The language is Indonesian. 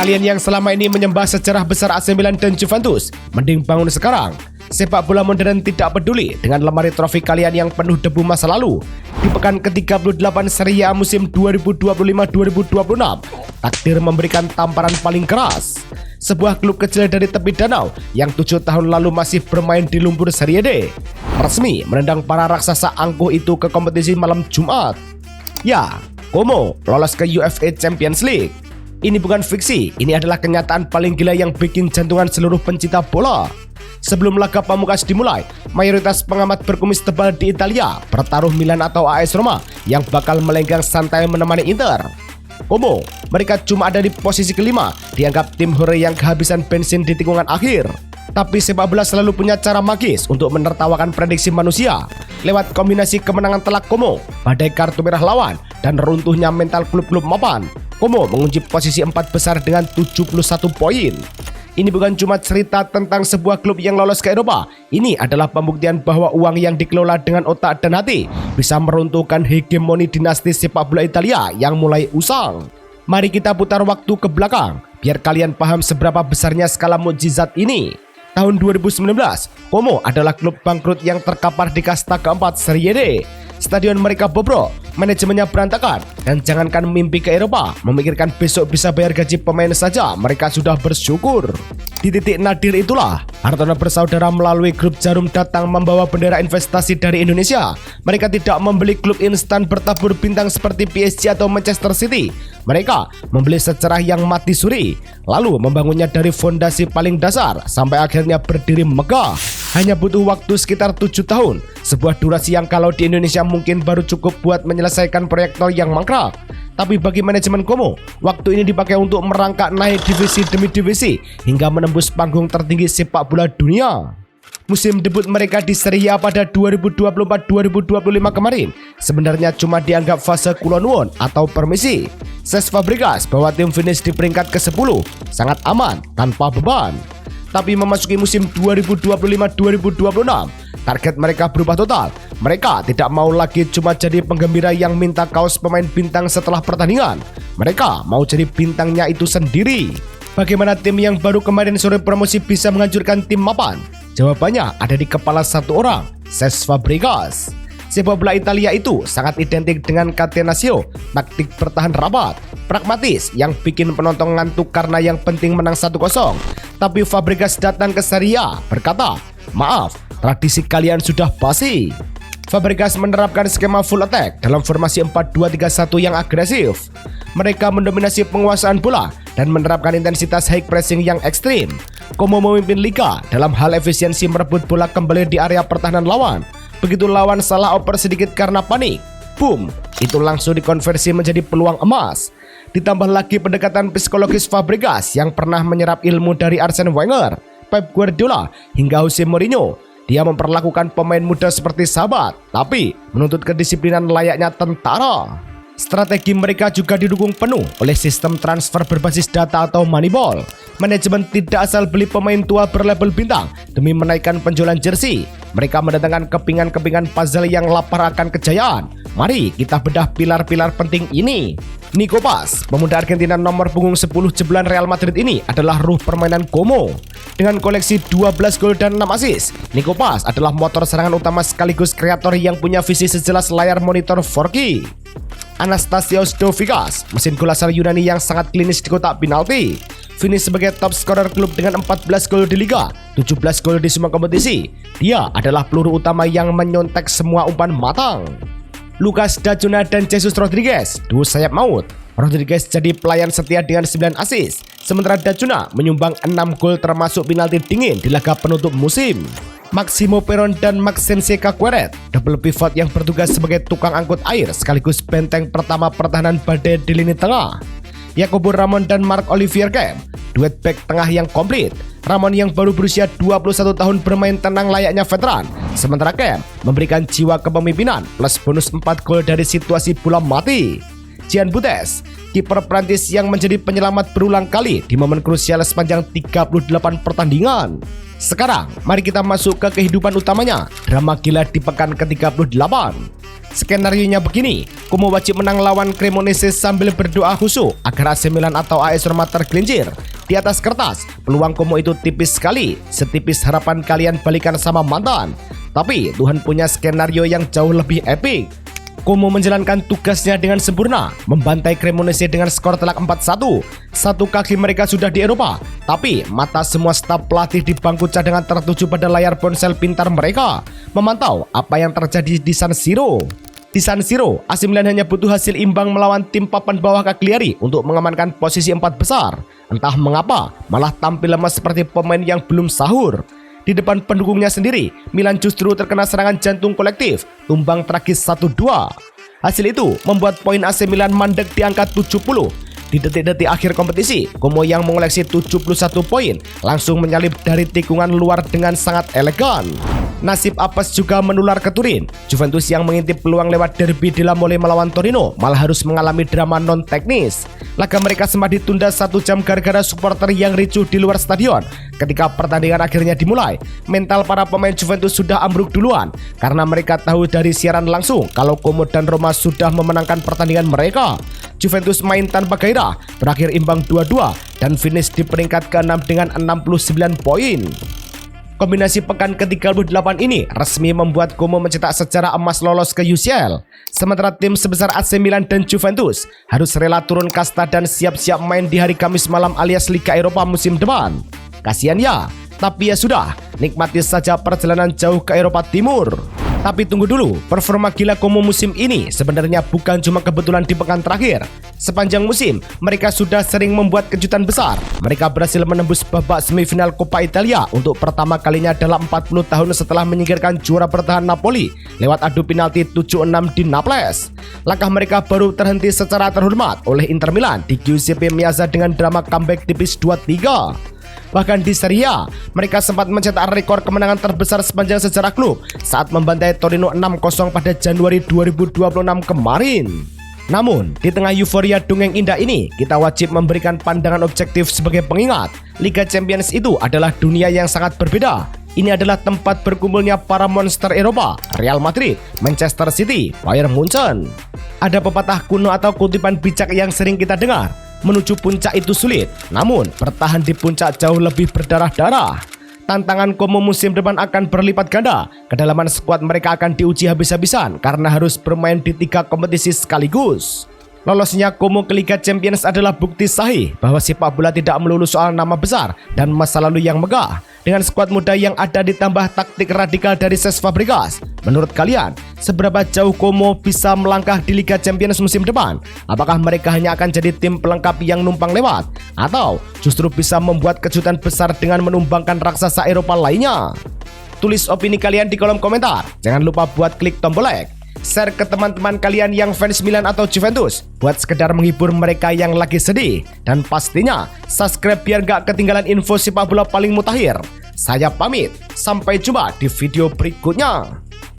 Kalian yang selama ini menyembah sejarah besar AC Milan dan Juventus, mending bangun sekarang. Sepak bola modern tidak peduli dengan lemari trofi kalian yang penuh debu masa lalu. Di pekan ke-38 Serie A musim 2025-2026, takdir memberikan tamparan paling keras. Sebuah klub kecil dari tepi danau yang 7 tahun lalu masih bermain di lumpur Serie D, resmi menendang para raksasa angkuh itu ke kompetisi malam Jumat. Ya, Como lolos ke UEFA Champions League. Ini bukan fiksi, ini adalah kenyataan paling gila yang bikin jantungan seluruh pencinta bola. Sebelum laga pamungkas dimulai, mayoritas pengamat berkumis tebal di Italia bertaruh Milan atau AS Roma yang bakal melenggang santai menemani Inter. Como, mereka cuma ada di posisi kelima, dianggap tim hore yang kehabisan bensin di tikungan akhir. Tapi sepak bola selalu punya cara magis untuk menertawakan prediksi manusia. Lewat kombinasi kemenangan telak Como, badai kartu merah lawan, dan runtuhnya mental klub-klub mapan, Como mengunci posisi 4 besar dengan 71 poin. Ini bukan cuma cerita tentang sebuah klub yang lolos ke Eropa. Ini adalah pembuktian bahwa uang yang dikelola dengan otak dan hati bisa meruntuhkan hegemoni dinasti sepak bola Italia yang mulai usang. Mari kita putar waktu ke belakang, biar kalian paham seberapa besarnya skala mukjizat ini. Tahun 2019, Como adalah klub bangkrut yang terkapar di kasta keempat Serie D. Stadion mereka bobrok, manajemennya berantakan, dan jangankan mimpi ke Eropa, memikirkan besok bisa bayar gaji pemain saja, mereka sudah bersyukur. Di titik nadir itulah, Hartono bersaudara melalui grup Jarum datang membawa bendera investasi dari Indonesia. Mereka tidak membeli klub instan bertabur bintang seperti PSG atau Manchester City. Mereka membeli sejarah yang mati suri, lalu membangunnya dari fondasi paling dasar sampai akhirnya berdiri megah. Hanya butuh waktu sekitar 7 tahun, sebuah durasi yang kalau di Indonesia mungkin baru cukup buat menyelesaikan proyektor yang mangkrak. Tapi bagi manajemen Como, waktu ini dipakai untuk merangkak naik divisi demi divisi hingga menembus panggung tertinggi sepak bola dunia. Musim debut mereka di Serie A pada 2024-2025 kemarin sebenarnya cuma dianggap fase kulonwon atau permisi. Cesc Fabregas bawa tim finish di peringkat ke-10, sangat aman, tanpa beban. Tapi memasuki musim 2025-2026, target mereka berubah total. Mereka tidak mau lagi cuma jadi penggembira yang minta kaos pemain bintang setelah pertandingan. Mereka mau jadi bintangnya itu sendiri. Bagaimana tim yang baru kemarin sore promosi bisa menghancurkan tim mapan? Jawabannya ada di kepala satu orang, Cesc Fabregas. Sepak bola Italia itu sangat identik dengan catenaccio, taktik bertahan rapat, pragmatis yang bikin penonton ngantuk karena yang penting menang 1-0. Tapi Fabregas datang ke Serie A berkata, "Maaf, tradisi kalian sudah basi." Fabregas menerapkan skema full attack dalam formasi 4-2-3-1 yang agresif. Mereka mendominasi penguasaan bola dan menerapkan intensitas high pressing yang ekstrim. Como memimpin liga dalam hal efisiensi merebut bola kembali di area pertahanan lawan. Begitu lawan salah oper sedikit karena panik, boom, itu langsung dikonversi menjadi peluang emas. Ditambah lagi pendekatan psikologis Fabregas yang pernah menyerap ilmu dari Arsene Wenger, Pep Guardiola, hingga Jose Mourinho. Dia memperlakukan pemain muda seperti sahabat, tapi menuntut kedisiplinan layaknya tentara. Strategi mereka juga didukung penuh oleh sistem transfer berbasis data atau Moneyball. Manajemen tidak asal beli pemain tua berlabel bintang demi menaikkan penjualan jersey. Mereka mendatangkan kepingan-kepingan puzzle yang lapar akan kejayaan. Mari kita bedah pilar-pilar penting ini. Nico Paz, pemuda Argentina nomor punggung 10 jebolan Real Madrid ini adalah ruh permainan Como. Dengan koleksi 12 gol dan 6 assist, Nico Paz adalah motor serangan utama sekaligus kreator yang punya visi sejelas layar monitor 4K. Anastasios Douvikas, mesin gol asal Yunani yang sangat klinis di kotak penalti. Finish sebagai top scorer klub dengan 14 gol di Liga, 17 gol di semua kompetisi. Dia adalah peluru utama yang menyontek semua umpan matang. Lucas Dajuna dan Jesus Rodriguez, duo sayap maut. Rodriguez jadi pelayan setia dengan 9 assist, sementara Dajuna menyumbang 6 gol termasuk penalti dingin di laga penutup musim. Maximo Peron dan Maxence Caqueret, double pivot yang bertugas sebagai tukang angkut air sekaligus benteng pertama pertahanan badai di lini tengah. Jacobo Ramon dan Marc Olivier Kemp, duet back tengah yang komplit. Ramon yang baru berusia 21 tahun bermain tenang layaknya veteran, sementara Kemp memberikan jiwa kepemimpinan plus bonus 4 gol dari situasi bola mati. Jean Butes, kiper Prancis yang menjadi penyelamat berulang kali di momen krusial sepanjang 38 pertandingan. Sekarang, mari kita masuk ke kehidupan utamanya, drama gila di pekan ke-38. Skenarionya begini, Como wajib menang lawan Cremonese sambil berdoa khusyuk agar AC Milan atau AS Roma tergelincir. Di atas kertas, peluang Como itu tipis sekali, setipis harapan kalian balikan sama mantan. Tapi Tuhan punya skenario yang jauh lebih epik. Como menjalankan tugasnya dengan sempurna, membantai Cremonese dengan skor telak 4-1. Satu kaki mereka sudah di Eropa, tapi mata semua staf pelatih di bangku cadangan tertuju pada layar ponsel pintar mereka, memantau apa yang terjadi di San Siro. Di San Siro, AC Milan hanya butuh hasil imbang melawan tim papan bawah Cagliari untuk mengamankan posisi 4 besar. Entah mengapa, malah tampil lemah seperti pemain yang belum sahur. Di depan pendukungnya sendiri, Milan justru terkena serangan jantung kolektif, tumbang tragis 1-2. Hasil itu membuat poin AC Milan mandek di angka 70. Di detik-detik akhir kompetisi, Como yang mengoleksi 71 poin langsung menyalip dari tikungan luar dengan sangat elegan. Nasib apes juga menular ke Turin. Juventus yang mengintip peluang lewat derby Della Mole melawan Torino malah harus mengalami drama non-teknis. Laga mereka sempat ditunda 1 jam gara-gara supporter yang ricuh di luar stadion. Ketika pertandingan akhirnya dimulai, mental para pemain Juventus sudah ambruk duluan karena mereka tahu dari siaran langsung kalau Como dan Roma sudah memenangkan pertandingan mereka. Juventus main tanpa gairah, berakhir imbang 2-2 dan finish di peringkat ke-6 dengan 69 poin. Kombinasi pekan ke-38 ini resmi membuat Como mencetak sejarah emas lolos ke UCL. Sementara tim sebesar AC Milan dan Juventus harus rela turun kasta dan siap-siap main di hari Kamis malam alias Liga Eropa musim depan. Kasian ya, tapi ya sudah, nikmati saja perjalanan jauh ke Eropa Timur. Tapi tunggu dulu, performa gila Como musim ini sebenarnya bukan cuma kebetulan di pekan terakhir. Sepanjang musim, mereka sudah sering membuat kejutan besar. Mereka berhasil menembus babak semifinal Coppa Italia untuk pertama kalinya dalam 40 tahun setelah menyingkirkan juara bertahan Napoli lewat adu penalti 7-6 di Naples. Langkah mereka baru terhenti secara terhormat oleh Inter Milan di Giuseppe Meazza dengan drama comeback tipis 2-3. Bahkan di Serie A, mereka sempat mencetak rekor kemenangan terbesar sepanjang sejarah klub saat membantai Torino 6-0 pada Januari 2026 kemarin. Namun, di tengah euforia dongeng indah ini, kita wajib memberikan pandangan objektif sebagai pengingat. Liga Champions itu adalah dunia yang sangat berbeda. Ini adalah tempat berkumpulnya para monster Eropa, Real Madrid, Manchester City, Bayern Munchen. Ada pepatah kuno atau kutipan bijak yang sering kita dengar. Menuju puncak itu sulit, namun bertahan di puncak jauh lebih berdarah-darah. Tantangan Como musim depan akan berlipat ganda. Kedalaman skuad mereka akan diuji habis-habisan karena harus bermain di 3 kompetisi sekaligus. Lolosnya Como ke Liga Champions adalah bukti sahih bahwa sepak bola tidak melulu soal nama besar dan masa lalu yang megah. Dengan skuad muda yang ada ditambah taktik radikal dari Cesc Fabregas, menurut kalian, seberapa jauh Como bisa melangkah di Liga Champions musim depan? Apakah mereka hanya akan jadi tim pelengkap yang numpang lewat? Atau justru bisa membuat kejutan besar dengan menumbangkan raksasa Eropa lainnya? Tulis opini kalian di kolom komentar. Jangan lupa buat klik tombol like. Share ke teman-teman kalian yang fans Milan atau Juventus buat sekedar menghibur mereka yang lagi sedih. Dan pastinya subscribe biar gak ketinggalan info sepak bola paling mutakhir. Saya pamit, sampai jumpa di video berikutnya.